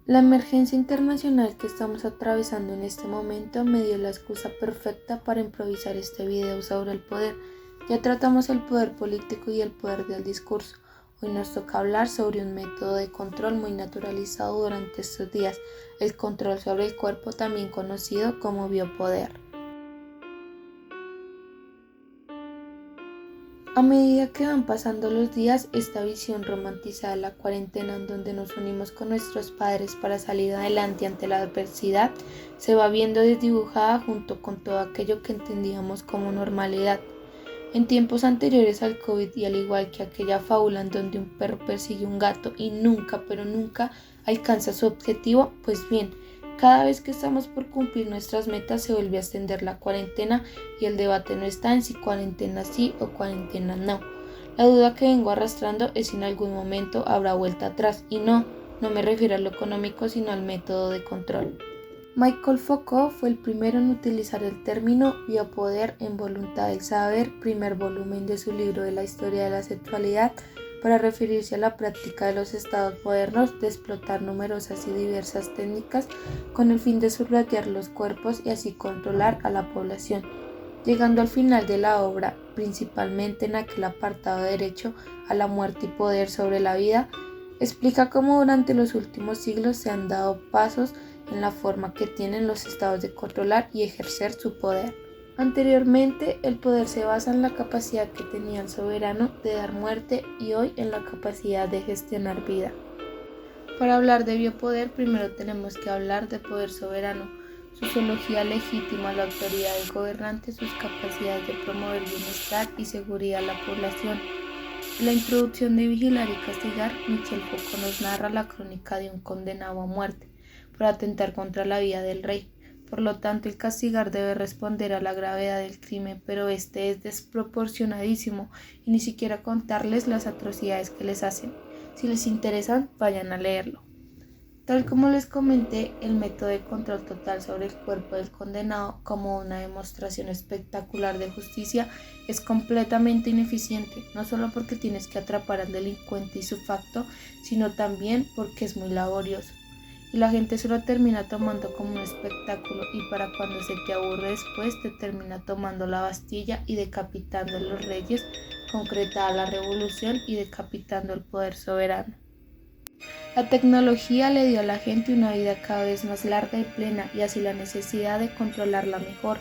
La emergencia internacional que estamos atravesando en este momento me dio la excusa perfecta para improvisar este video sobre el poder. Ya tratamos el poder político y el poder del discurso. Hoy nos toca hablar sobre un método de control muy naturalizado durante estos días, el control sobre el cuerpo, también conocido como biopoder. A medida que van pasando los días, esta visión romantizada de la cuarentena, en donde nos unimos con nuestros padres para salir adelante ante la adversidad, se va viendo desdibujada junto con todo aquello que entendíamos como normalidad. En tiempos anteriores al COVID y al igual que aquella fábula en donde un perro persigue a un gato y nunca, pero nunca alcanza su objetivo, pues bien, cada vez que estamos por cumplir nuestras metas se vuelve a extender la cuarentena y el debate no está en si cuarentena sí o cuarentena no. La duda que vengo arrastrando es si en algún momento habrá vuelta atrás y no me refiero a lo económico sino al método de control. Michel Foucault fue el primero en utilizar el término biopoder en Voluntad del Saber, primer volumen de su libro de la historia de la sexualidad, para referirse a la práctica de los estados modernos de explotar numerosas y diversas técnicas con el fin de subrayar los cuerpos y así controlar a la población. Llegando al final de la obra, principalmente en aquel apartado derecho a la muerte y poder sobre la vida, explica cómo durante los últimos siglos se han dado pasos en la forma que tienen los estados de controlar y ejercer su poder. Anteriormente, el poder se basa en la capacidad que tenía el soberano de dar muerte y hoy en la capacidad de gestionar vida. Para hablar de biopoder, primero tenemos que hablar de poder soberano, su zoología legítima, la autoridad del gobernante, sus capacidades de promover bienestar y seguridad a la población. En la introducción de Vigilar y Castigar, Michel Foucault nos narra la crónica de un condenado a muerte por atentar contra la vida del rey. Por lo tanto, el castigar debe responder a la gravedad del crimen, pero este es desproporcionadísimo y ni siquiera contarles las atrocidades que les hacen. Si les interesan, vayan a leerlo. Tal como les comenté, el método de control total sobre el cuerpo del condenado como una demostración espectacular de justicia es completamente ineficiente, no solo porque tienes que atrapar al delincuente y su facto, sino también porque es muy laborioso. Y la gente se lo termina tomando como un espectáculo y para cuando se te aburre después te termina tomando la Bastilla y decapitando a los reyes, concretada la revolución y decapitando el poder soberano. La tecnología le dio a la gente una vida cada vez más larga y plena y así la necesidad de controlarla mejor.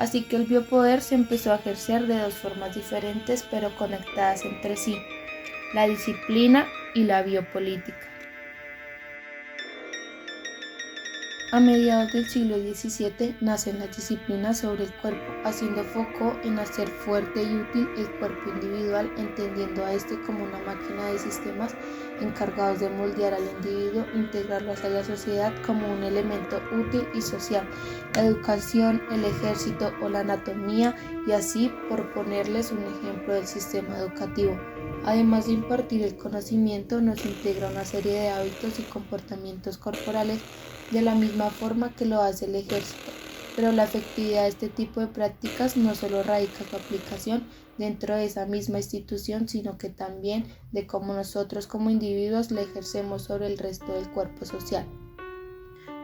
Así que el biopoder se empezó a ejercer de dos formas diferentes pero conectadas entre sí, la disciplina y la biopolítica. A mediados del siglo XVII nacen las disciplinas sobre el cuerpo, haciendo foco en hacer fuerte y útil el cuerpo individual, entendiendo a este como una máquina de sistemas encargados de moldear al individuo, integrarlo hacia la sociedad como un elemento útil y social, la educación, el ejército o la anatomía, y así por ponerles un ejemplo del sistema educativo. Además de impartir el conocimiento, nos integra una serie de hábitos y comportamientos corporales de la misma forma que lo hace el ejército, pero la efectividad de este tipo de prácticas no solo radica en su aplicación dentro de esa misma institución, sino que también de cómo nosotros como individuos la ejercemos sobre el resto del cuerpo social.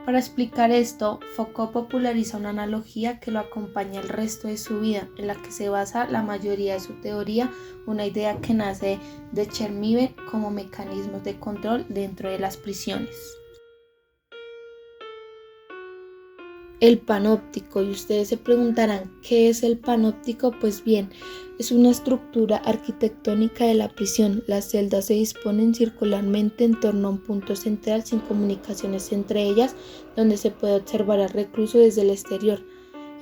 Para explicar esto, Foucault populariza una analogía que lo acompaña el resto de su vida, en la que se basa la mayoría de su teoría, una idea que nace de Chernyv como mecanismos de control dentro de las prisiones. El panóptico, y ustedes se preguntarán ¿qué es el panóptico? Pues bien, es una estructura arquitectónica de la prisión. Las celdas se disponen circularmente en torno a un punto central sin comunicaciones entre ellas, donde se puede observar al recluso desde el exterior.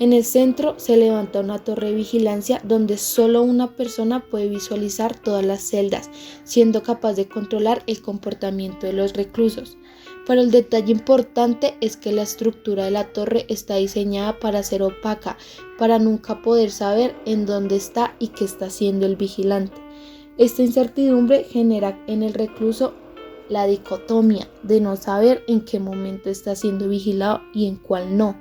En el centro se levanta una torre de vigilancia donde solo una persona puede visualizar todas las celdas, siendo capaz de controlar el comportamiento de los reclusos. Pero el detalle importante es que la estructura de la torre está diseñada para ser opaca, para nunca poder saber en dónde está y qué está haciendo el vigilante. Esta incertidumbre genera en el recluso la dicotomía de no saber en qué momento está siendo vigilado y en cuál no,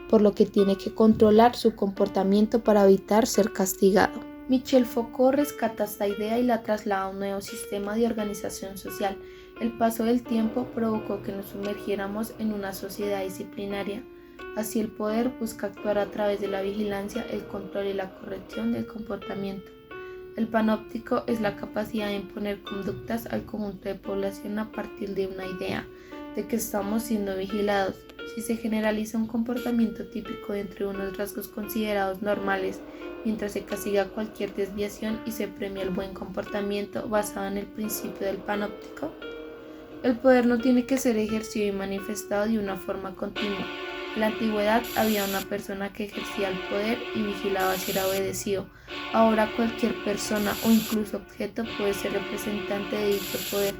por lo que tiene que controlar su comportamiento para evitar ser castigado. Michel Foucault rescata esta idea y la traslada a un nuevo sistema de organización social, El paso del tiempo provocó que nos sumergiéramos en una sociedad disciplinaria. Así el poder busca actuar a través de la vigilancia, el control y la corrección del comportamiento. El panóptico es la capacidad de imponer conductas al conjunto de población a partir de una idea de que estamos siendo vigilados. Si se generaliza un comportamiento típico entre unos rasgos considerados normales, mientras se castiga cualquier desviación y se premia el buen comportamiento basado en el principio del panóptico, el poder no tiene que ser ejercido y manifestado de una forma continua. En la antigüedad había una persona que ejercía el poder y vigilaba si era obedecido. Ahora cualquier persona o incluso objeto puede ser representante de dicho poder.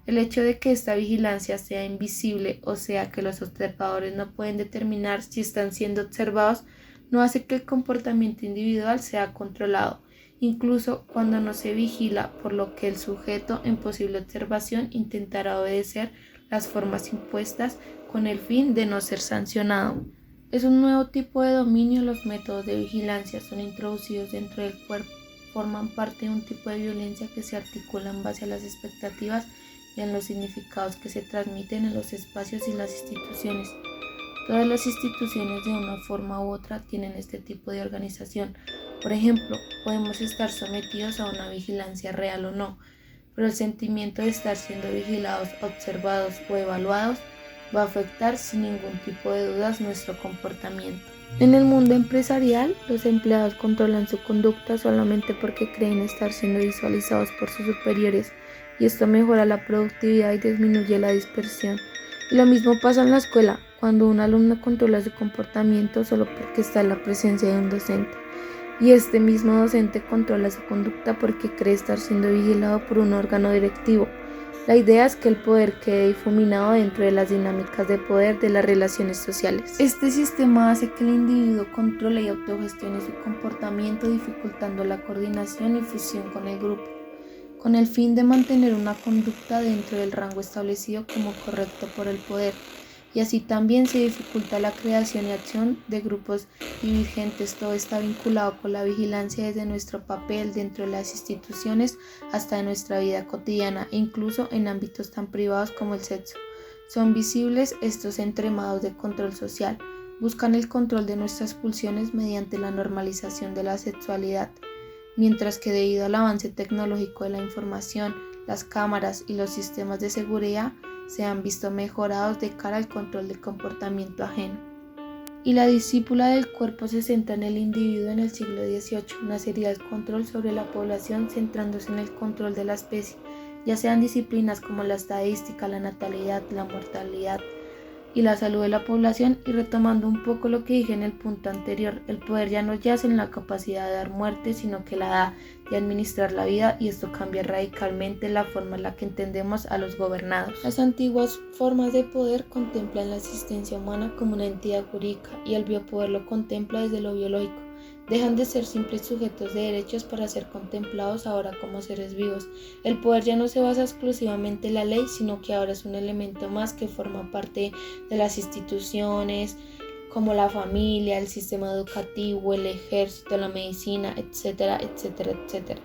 El hecho de que esta vigilancia sea invisible, o sea que los observadores no pueden determinar si están siendo observados, no hace que el comportamiento individual sea controlado, incluso cuando no se vigila, por lo que el sujeto en posible observación intentará obedecer las formas impuestas con el fin de no ser sancionado. Es un nuevo tipo de dominio. Los métodos de vigilancia son introducidos dentro del cuerpo, forman parte de un tipo de violencia que se articula en base a las expectativas y en los significados que se transmiten en los espacios y las instituciones. Todas las instituciones de una forma u otra tienen este tipo de organización. Por ejemplo, podemos estar sometidos a una vigilancia real o no, pero el sentimiento de estar siendo vigilados, observados o evaluados va a afectar sin ningún tipo de dudas nuestro comportamiento. En el mundo empresarial, los empleados controlan su conducta solamente porque creen estar siendo visualizados por sus superiores, y esto mejora la productividad y disminuye la dispersión. Y lo mismo pasa en la escuela, cuando un alumno controla su comportamiento solo porque está en la presencia de un docente. Y este mismo docente controla su conducta porque cree estar siendo vigilado por un órgano directivo. La idea es que el poder quede difuminado dentro de las dinámicas de poder de las relaciones sociales. Este sistema hace que el individuo controle y autogestione su comportamiento, dificultando la coordinación y fusión con el grupo, con el fin de mantener una conducta dentro del rango establecido como correcto por el poder. Y así también se dificulta la creación y acción de grupos divergentes. Todo está vinculado con la vigilancia desde nuestro papel dentro de las instituciones hasta en nuestra vida cotidiana e incluso en ámbitos tan privados como el sexo. Son visibles estos entremados de control social. Buscan el control de nuestras pulsiones mediante la normalización de la sexualidad, mientras que debido al avance tecnológico de la información, las cámaras y los sistemas de seguridad se han visto mejorados de cara al control del comportamiento ajeno. Y la discípula del cuerpo se centra en el individuo. En el siglo XVIII nacería el control sobre la población, centrándose en el control de la especie, ya sean disciplinas como la estadística, la natalidad, la mortalidad y la salud de la población. Y retomando un poco lo que dije en el punto anterior, el poder ya no yace en la capacidad de dar muerte, sino que la da de administrar la vida, y esto cambia radicalmente la forma en la que entendemos a los gobernados. Las antiguas formas de poder contemplan la existencia humana como una entidad jurídica, y el biopoder lo contempla desde lo biológico. Dejan de ser simples sujetos de derechos para ser contemplados ahora como seres vivos. El poder ya no se basa exclusivamente en la ley, sino que ahora es un elemento más que forma parte de las instituciones, como la familia, el sistema educativo, el ejército, la medicina, etcétera, etcétera, etcétera.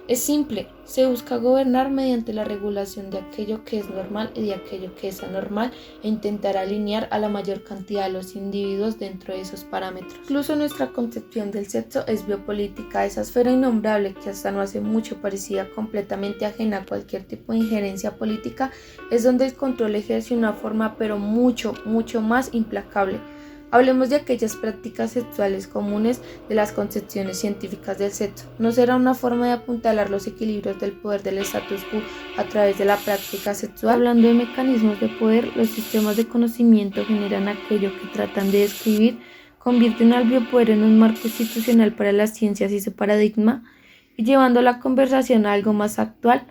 Es simple, se busca gobernar mediante la regulación de aquello que es normal y de aquello que es anormal, e intentar alinear a la mayor cantidad de los individuos dentro de esos parámetros. Incluso nuestra concepción del sexo es biopolítica, esa esfera innombrable que hasta no hace mucho parecía completamente ajena a cualquier tipo de injerencia política, es donde el control ejerce una forma pero mucho más implacable. Hablemos de aquellas prácticas sexuales comunes de las concepciones científicas del sexo. ¿No será una forma de apuntalar los equilibrios del poder del status quo a través de la práctica sexual? Hablando de mecanismos de poder, los sistemas de conocimiento generan aquello que tratan de describir, convierten al biopoder en un marco institucional para las ciencias y su paradigma, y llevando la conversación a algo más actual,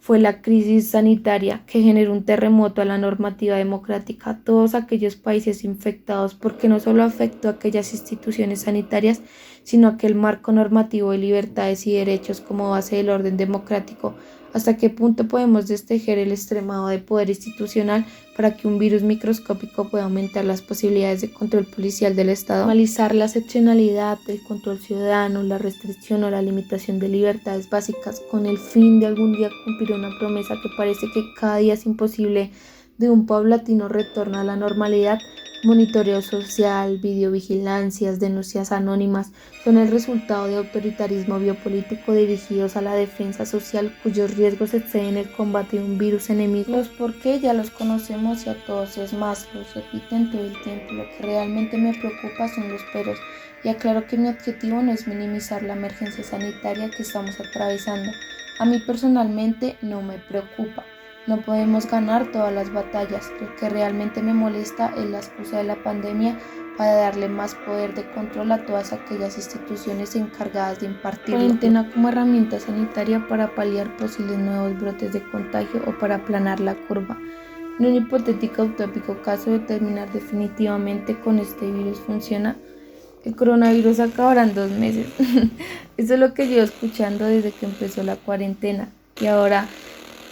fue la crisis sanitaria que generó un terremoto a la normativa democrática. Todos aquellos países infectados, porque no solo afectó a aquellas instituciones sanitarias, sino aquel marco normativo de libertades y derechos como base del orden democrático. ¿Hasta qué punto podemos destejer el extremado de poder institucional para que un virus microscópico pueda aumentar las posibilidades de control policial del Estado? Normalizar la excepcionalidad, el control ciudadano, la restricción o la limitación de libertades básicas con el fin de algún día cumplir una promesa que parece que cada día es imposible, de un paulatino retorno a la normalidad. Monitoreo social, videovigilancias, denuncias anónimas son el resultado de autoritarismo biopolítico dirigidos a la defensa social cuyos riesgos exceden el combate de un virus enemigo. Los por qué ya los conocemos y a todos es más, los repiten todo el tiempo. Lo que realmente me preocupa son los peros y aclaro que mi objetivo no es minimizar la emergencia sanitaria que estamos atravesando. A mí personalmente no me preocupa. No podemos ganar todas las batallas. Lo que realmente me molesta es la excusa de la pandemia para darle más poder de control a todas aquellas instituciones encargadas de impartir cuarentena como herramienta sanitaria para paliar posibles nuevos brotes de contagio o para aplanar la curva. En un hipotético utópico caso de terminar definitivamente con este virus funciona, el coronavirus acabará en 2 meses. Eso es lo que llevo escuchando desde que empezó la cuarentena y ahora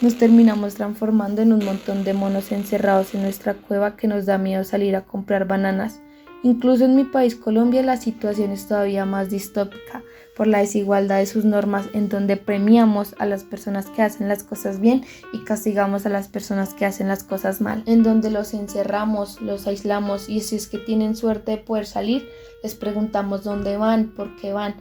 nos terminamos transformando en un montón de monos encerrados en nuestra cueva que nos da miedo salir a comprar bananas. Incluso en mi país, Colombia, la situación es todavía más distópica por la desigualdad de sus normas, en donde premiamos a las personas que hacen las cosas bien y castigamos a las personas que hacen las cosas mal, en donde los encerramos, los aislamos y si es que tienen suerte de poder salir, les preguntamos dónde van, por qué van.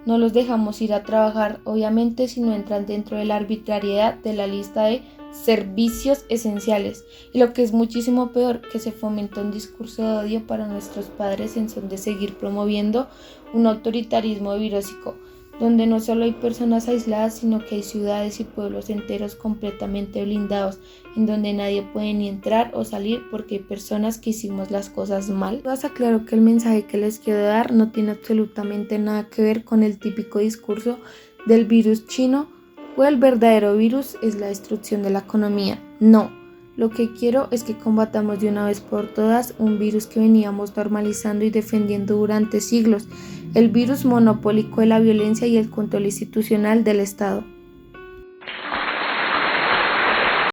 No los dejamos ir a trabajar, obviamente, si no entran dentro de la arbitrariedad de la lista de servicios esenciales. Y lo que es muchísimo peor, que se fomenta un discurso de odio para nuestros padres en son de seguir promoviendo un autoritarismo virósico, donde no solo hay personas aisladas, sino que hay ciudades y pueblos enteros completamente blindados, en donde nadie puede ni entrar o salir porque hay personas que hicimos las cosas mal. Les aclaro que el mensaje que les quiero dar no tiene absolutamente nada que ver con el típico discurso del virus chino o el verdadero virus es la destrucción de la economía. No. Lo que quiero es que combatamos de una vez por todas un virus que veníamos normalizando y defendiendo durante siglos, el virus monopólico de la violencia y el control institucional del Estado.